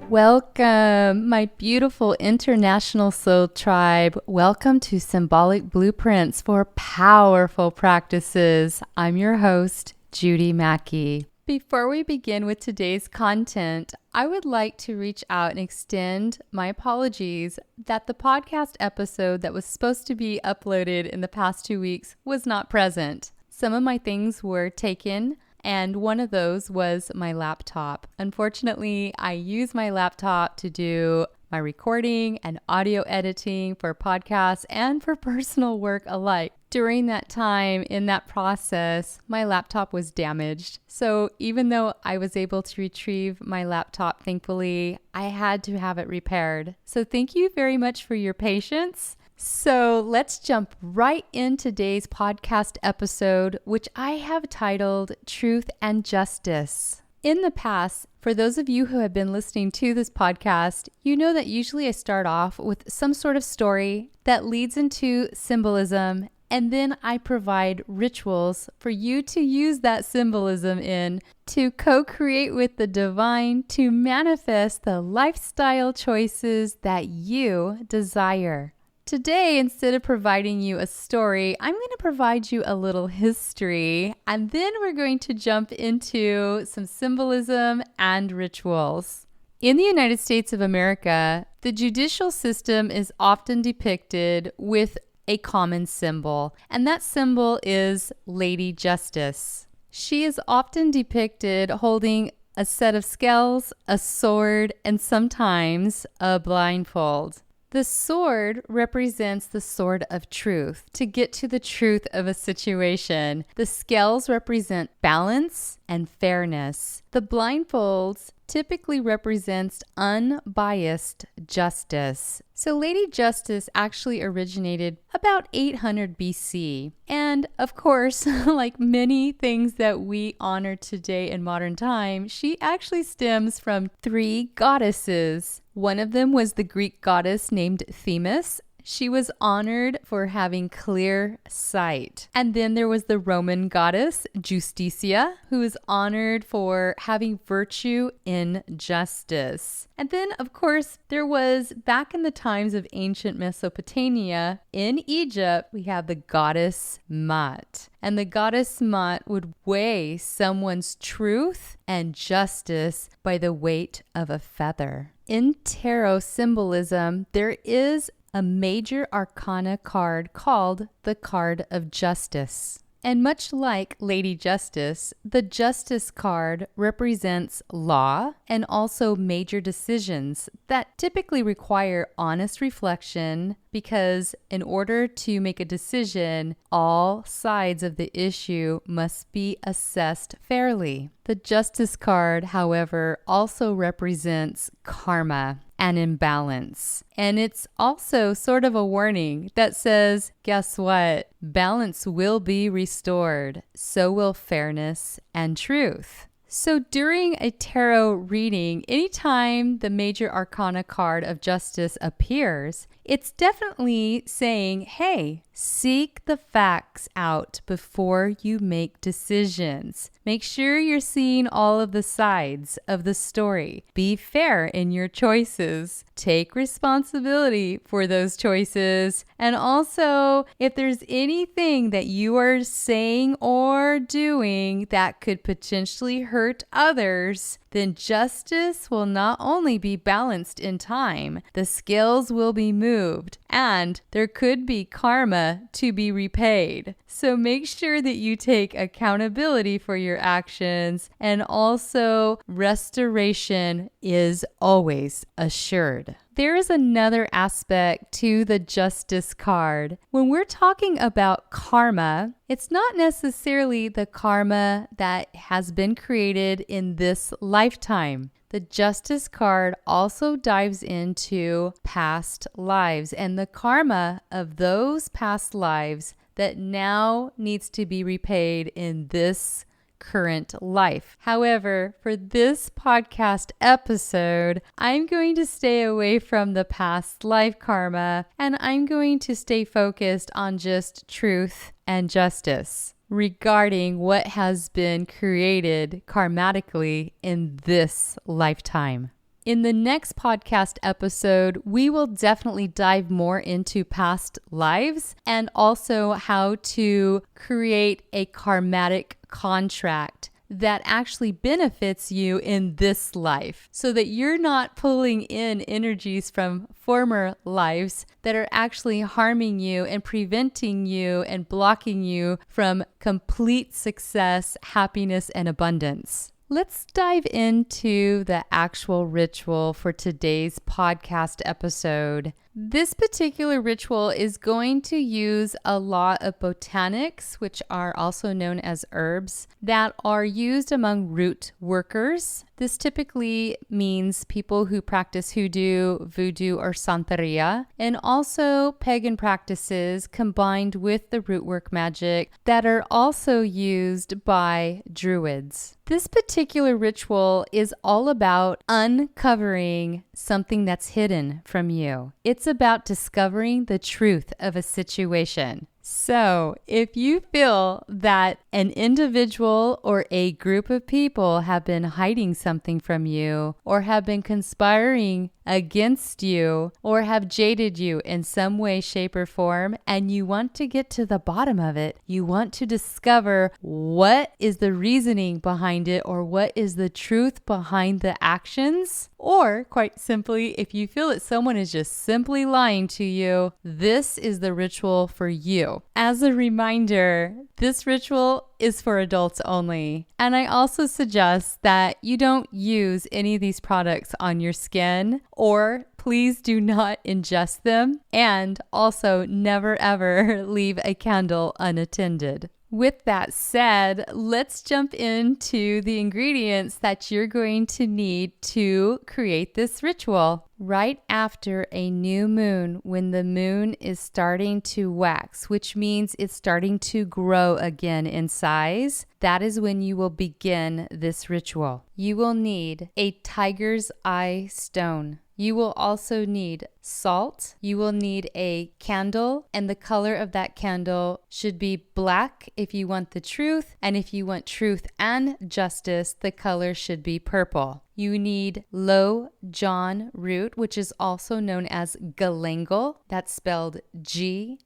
Welcome, my beautiful international soul tribe. Welcome to Symbolic Blueprints for Powerful Practices. I'm your host, Judy Mackey. Before we begin with today's content, I would like to reach out and extend my apologies that the podcast episode that was supposed to be uploaded in the past 2 weeks was not present. Some of my things were taken, and one of those was my laptop. Unfortunately, I use my laptop to do my recording and audio editing for podcasts and for personal work alike. During that time, in that process, my laptop was damaged. So even though I was able to retrieve my laptop, thankfully, I had to have it repaired. So thank you very much for your patience. So let's jump right in today's podcast episode, which I have titled Truth and Justice. In the past, for those of you who have been listening to this podcast, you know that usually I start off with some sort of story that leads into symbolism, and then I provide rituals for you to use that symbolism in to co-create with the divine to manifest the lifestyle choices that you desire. Today, instead of providing you a story, I'm going to provide you a little history, and then we're going to jump into some symbolism and rituals. In the United States of America, the judicial system is often depicted with a common symbol, and that symbol is Lady Justice. She is often depicted holding a set of scales, a sword, and sometimes a blindfold. The sword represents the sword of truth, to get to the truth of a situation. The scales represent balance and fairness. The blindfolds typically represents unbiased justice. So Lady Justice actually originated about 800 BC. And of course, like many things that we honor today in modern time, she actually stems from 3 goddesses. One of them was the Greek goddess named Themis. She was honored for having clear sight. And then there was the Roman Goddess Justitia, who is honored for having virtue in justice. And then, of course, there was, back in the times of ancient Mesopotamia, in Egypt, we have the Goddess Ma'at. And the Goddess Ma'at would weigh someone's truth and justice by the weight of a feather. In tarot symbolism, there is a major arcana card called the Card of Justice. And much like Lady Justice, the Justice card represents law and also major decisions that typically require honest reflection, because in order to make a decision, all sides of the issue must be assessed fairly. The Justice card, however, also represents karma and imbalance. And it's also sort of a warning that says, guess what? Balance will be restored. So will fairness and truth. So during a tarot reading, anytime the major arcana card of justice appears, it's definitely saying, hey, seek the facts out before you make decisions. Make sure you're seeing all of the sides of the story. Be fair in your choices. Take responsibility for those choices. And also, if there's anything that you are saying or doing that could potentially hurt others, then justice will not only be balanced in time, the scales will be moved, and there could be karma to be repaid. So make sure that you take accountability for your actions, and also restoration is always assured. There is another aspect to the Justice card. When we're talking about karma, it's not necessarily the karma that has been created in this lifetime. The Justice card also dives into past lives and the karma of those past lives that now needs to be repaid in this current life. However, for this podcast episode, I'm going to stay away from the past life karma, and I'm going to stay focused on just truth and justice regarding what has been created karmatically in this lifetime. In the next podcast episode, we will definitely dive more into past lives and also how to create a karmatic contract that actually benefits you in this life so that you're not pulling in energies from former lives that are actually harming you and preventing you and blocking you from complete success, happiness, and abundance. Let's dive into the actual ritual for today's podcast episode. This particular ritual is going to use a lot of botanics, which are also known as herbs, that are used among root workers. This typically means people who practice hoodoo, voodoo, or santeria, and also pagan practices combined with the rootwork magic that are also used by druids. This particular ritual is all about uncovering something that's hidden from you. It's about discovering the truth of a situation. So, if you feel that an individual or a group of people have been hiding something from you or have been conspiring against you or have jaded you in some way, shape, or form, and you want to get to the bottom of it, you want to discover what is the reasoning behind it or what is the truth behind the actions, or quite simply, if you feel that someone is just simply lying to you, this is the ritual for you. As a reminder, this ritual is for adults only. And I also suggest that you don't use any of these products on your skin, or please do not ingest them. And also never ever leave a candle unattended. With that said, let's jump into the ingredients that you're going to need to create this ritual. Right after a new moon, when the moon is starting to wax, which means it's starting to grow again in size, that is when you will begin this ritual. You will need a tiger's eye stone. You will also need salt. You will need a candle, and the color of that candle should be black if you want the truth, and if you want truth and justice, the color should be purple. You need Low John root, which is also known as galangal. That's spelled Galangal.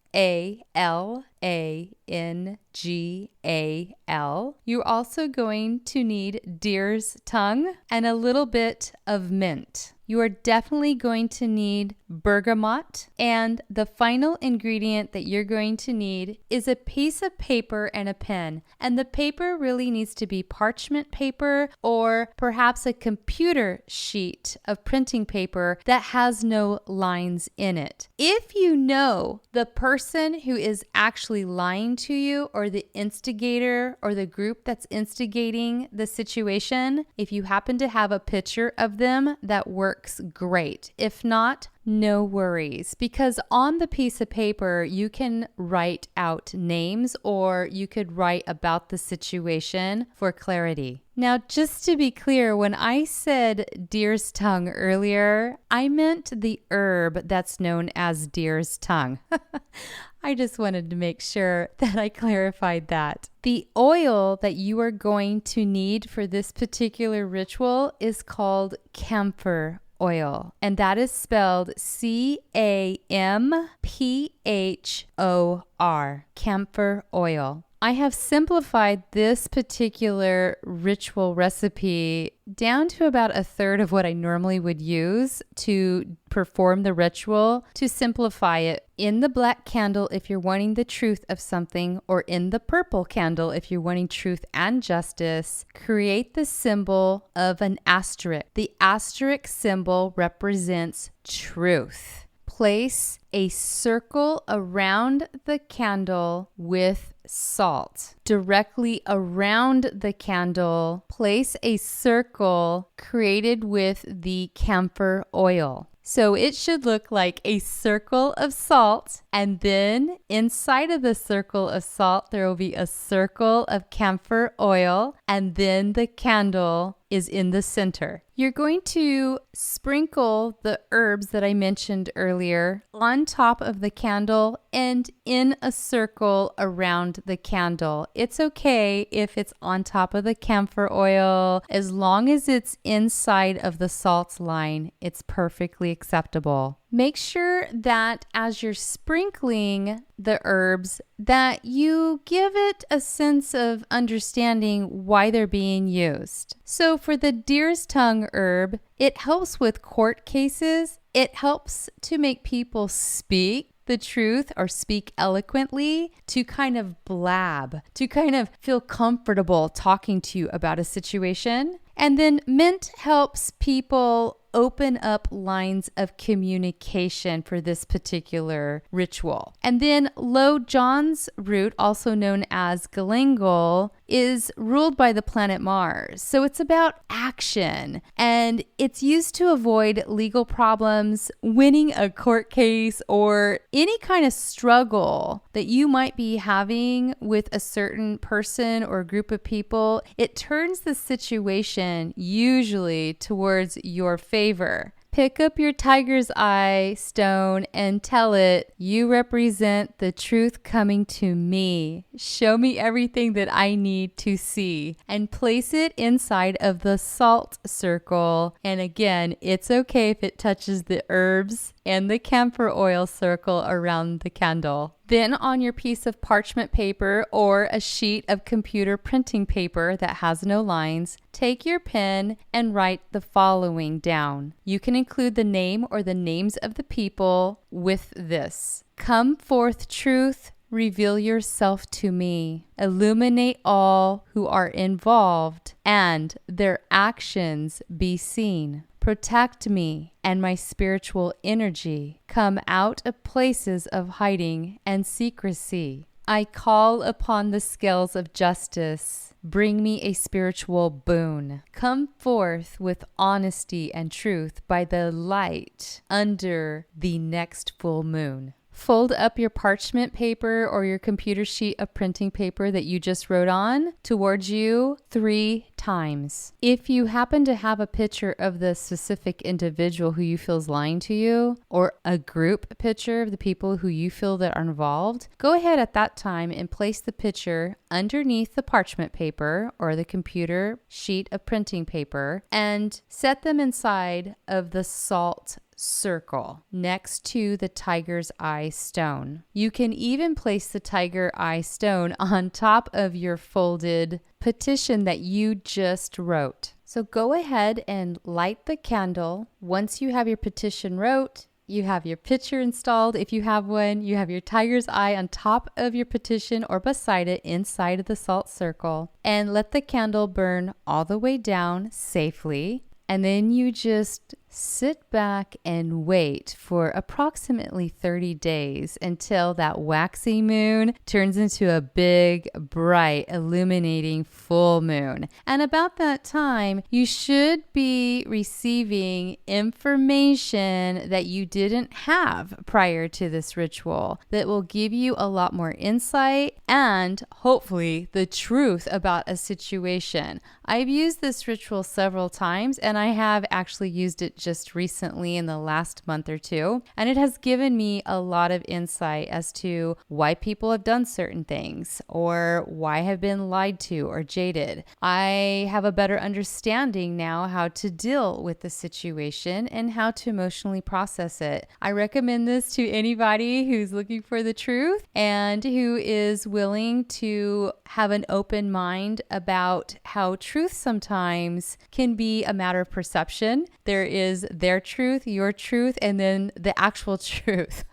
You're also going to need deer's tongue and a little bit of mint. You are definitely going to need bergamot, and the final ingredient that you're going to need is a piece of paper and a pen. And the paper really needs to be parchment paper or perhaps a computer sheet of printing paper that has no lines in it. If you know the person who is actually lying to you, or the instigator or the group that's instigating the situation, if you happen to have a picture of them, that works great. If not, no worries, because on the piece of paper, you can write out names or you could write about the situation for clarity. Now, just to be clear, when I said deer's tongue earlier, I meant the herb that's known as deer's tongue. I just wanted to make sure that I clarified that. The oil that you are going to need for this particular ritual is called camphor oil, and that is spelled CAMPHOR, camphor oil. I have simplified this particular ritual recipe down to about a third of what I normally would use to perform the ritual, to simplify it. In the black candle if you're wanting the truth of something, or in the purple candle if you're wanting truth and justice, create the symbol of an asterisk. The asterisk symbol represents truth. Place a circle around the candle with salt. Directly around the candle, place a circle created with the camphor oil. So it should look like a circle of salt, and then inside of the circle of salt, there will be a circle of camphor oil, and then the candle is in the center. You're going to sprinkle the herbs that I mentioned earlier on top of the candle and in a circle around the candle. It's okay if it's on top of the camphor oil. As long as it's inside of the salt line, it's perfectly acceptable. Make sure that as you're sprinkling the herbs, that you give it a sense of understanding why they're being used. So for the deer's tongue herb, it helps with court cases. It helps to make people speak the truth or speak eloquently, to kind of blab, to kind of feel comfortable talking to you about a situation. And then mint helps people open up lines of communication for this particular ritual. And then Low John's root, also known as galangal, is ruled by the planet Mars. So it's about action, and it's used to avoid legal problems, winning a court case, or any kind of struggle that you might be having with a certain person or group of people. It turns the situation usually towards your favor. Pick up your tiger's eye stone and tell it, you represent the truth coming to me. Show me everything that I need to see. And place it inside of the salt circle. And again, it's okay if it touches the herbs and the camphor oil circle around the candle. Then on your piece of parchment paper or a sheet of computer printing paper that has no lines, take your pen and write the following down. You can include the name or the names of the people with this. Come forth, truth. Reveal yourself to me. Illuminate all who are involved and their actions be seen. Protect me and my spiritual energy. Come out of places of hiding and secrecy. I call upon the scales of justice. Bring me a spiritual boon. Come forth with honesty and truth by the light under the next full moon. Fold up your parchment paper or your computer sheet of printing paper that you just wrote on towards you 3 times. If you happen to have a picture of the specific individual who you feel is lying to you, or a group picture of the people who you feel that are involved, go ahead at that time and place the picture underneath the parchment paper or the computer sheet of printing paper and set them inside of the salt circle next to the tiger's eye stone. You can even place the tiger eye stone on top of your folded petition that you just wrote. So go ahead and light the candle. Once you have your petition wrote, you have your picture installed. If you have one, you have your tiger's eye on top of your petition or beside it inside of the salt circle, and let the candle burn all the way down safely. And then you just sit back and wait for approximately 30 days until that waxy moon turns into a big, bright, illuminating full moon. And about that time, you should be receiving information that you didn't have prior to this ritual that will give you a lot more insight and hopefully the truth about a situation. I've used this ritual several times, and I have actually used it just recently in the last month or two, and it has given me a lot of insight as to why people have done certain things or why I have been lied to or jaded. I have a better understanding now how to deal with the situation and how to emotionally process it. I recommend this to anybody who's looking for the truth and who is willing to have an open mind about how truth sometimes can be a matter of perception. There is their truth, your truth, and then the actual truth.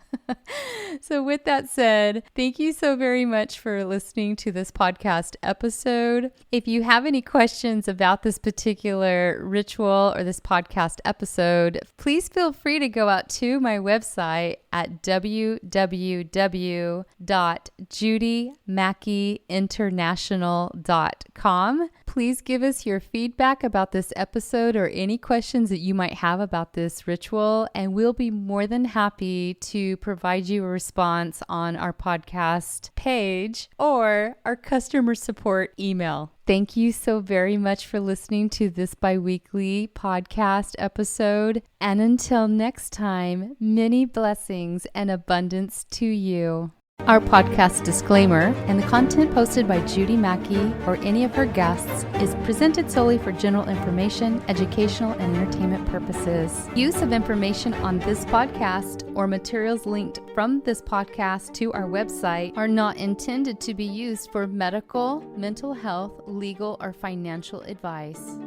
So with that said, thank you so very much for listening to this podcast episode. If you have any questions about this particular ritual or this podcast episode, please feel free to go out to my website at www.judymackeyinternational.com. Please give us your feedback about this episode or any questions that you might have about this ritual, and we'll be more than happy to provide you a response on our podcast page or our customer support email. Thank you so very much for listening to this bi-weekly podcast episode. And until next time, many blessings and abundance to you. Our podcast disclaimer and the content posted by Judy Mackey or any of her guests is presented solely for general information, educational, and entertainment purposes. Use of information on this podcast or materials linked from this podcast to our website are not intended to be used for medical, mental health, legal, or financial advice.